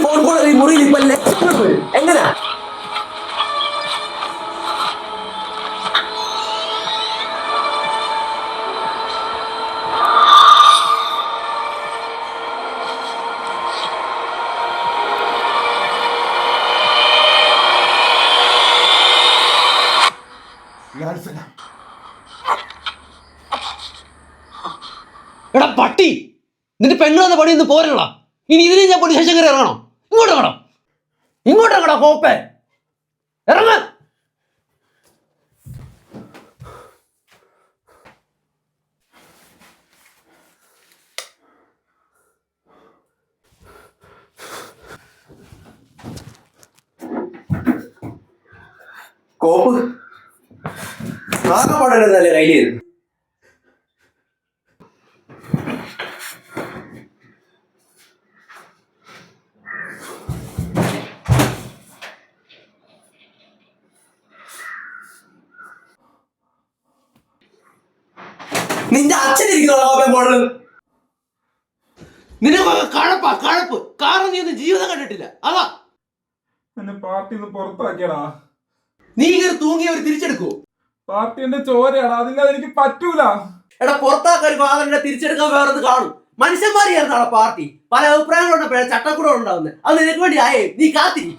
Phone call മുറിയിൽ ഇപ്പൊ ലക്ഷങ്ങൾ വരും. എങ്ങനാ എടാ പട്ടി, നിന്റെ പെണ്ണുവന്ന പണി ഒന്ന് പോരടാ. ഇനി ഇതിന് ഞാൻ പോലീസ് സ്റ്റേഷൻ കയറി ഇറങ്ങണോ? ഇങ്ങോട്ടിറങ്ങടാ കോപ്പേ, ഇറങ്ങ. കോപ്പ് ആകെപ്പാടല്ലേ കയ്യിലായിരുന്നു. നിന്റെ അച്ഛനിരിക്കുന്ന നിനക്കൊക്കെ കഴപ്പ്. കാരണം നീ ഒന്നും ജീവിതം കണ്ടിട്ടില്ല. അതാ എന്നെ പാർട്ടിന്ന് പുറത്താക്കിയടാ. നീ ഇങ്ങനെ തൂങ്ങിയവർ തിരിച്ചെടുക്കൂ. പാർട്ടി എന്റെ ചോരയാണ്, അതില്ലാതെ എനിക്ക് പറ്റൂല. എടാ പുറത്താക്കാൻ ഫാദറിനെ തിരിച്ചെടുക്കാൻ വേറൊന്ന് കാണും. മനുഷ്യന്മാരെയായിരുന്നാണ് പാർട്ടി. പല അഭിപ്രായങ്ങളുണ്ടപ്പോഴേ ചട്ടക്കൂടം ഉണ്ടാവുന്നത്. അത് നിനക്ക് വേണ്ടി ആയേ, നീ കാത്തിരി.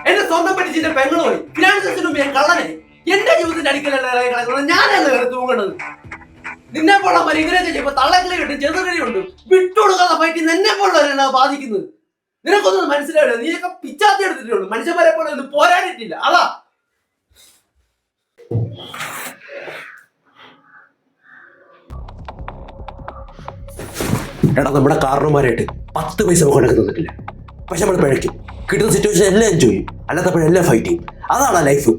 എന്റെ സ്വന്തം പഠിച്ചിന്റെ പെങ്ങള് പോയി ഫിനാൻസിന് മുമ്പ് ഞാൻ കള്ളനെ എന്റെ ജീവിതത്തിന്റെ അടിക്കലല്ലേ കിടക്കുന്നത്. ഞാനല്ലേ വേറെ തൂങ്ങണത്. നിന്നെ പോലുള്ള മരികരൊക്കെ ചെയ്യുമ്പോ തള്ളക്കളി കിട്ടും, ചെറുകടിയുണ്ട്. വിട്ടുകൊടുക്കാതെ ഫൈറ്റ് എന്നെ പോലുള്ളവരാണ് ബാധിക്കുന്നത്. നിനക്കൊന്നും മനസ്സിലാവില്ല. നീയൊക്കെ പിച്ചാത്തി എടുത്തിട്ടുള്ളൂ. മനുഷ്യന്മാരെ പോലെ ഒന്നും പോരാടിയിട്ടില്ല. അതാ എടാ, നമ്മുടെ കാരണന്മാരായിട്ട് 10 പൈസ കൊണ്ടൊക്കെ തന്നിട്ടില്ല. പക്ഷെ നമ്മൾ പിഴയ്ക്കും. കിട്ടുന്ന സിറ്റുവേഷൻ എല്ലാം എൻജോയ് ചെയ്യും, അല്ലാത്തപ്പോഴെല്ലാം ഫൈറ്റ് ചെയ്യും. അതാണ് ലൈഫ്.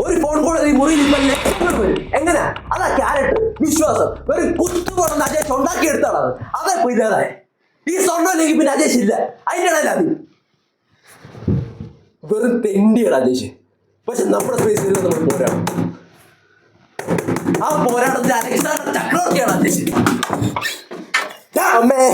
ഒരു ഫോൺ കോൾ മുറിയിൽ ഇപ്പൊ ലക്ഷങ്ങൾ വരും. എങ്ങനാ? അതാ ക്യാരറ്റ്, വിശ്വാസം. വെറും കുത്തുപോണെന്ന് അജേഷ് ഉണ്ടാക്കിയെടുത്താണ്. അതാ ഇപ്പൊ ഇല്ലാതായ. ഈ സ്വർണ്ണം ഇല്ലെങ്കിൽ പിന്നെ അജേഷ് ഇല്ല. അതിൻ്റെ ഇടയിൽ അത് വെറും തെണ്ടിയാണ് അജേഷ്. പക്ഷെ നമ്മുടെ സ്പേസിൽ നമ്മൾ പോരാടും. ആ പോരാട്ടത്തിൽ അലക്സാണ്ടർ ചക്രവർത്തിയാണ് അജേഷ്. അമ്മേ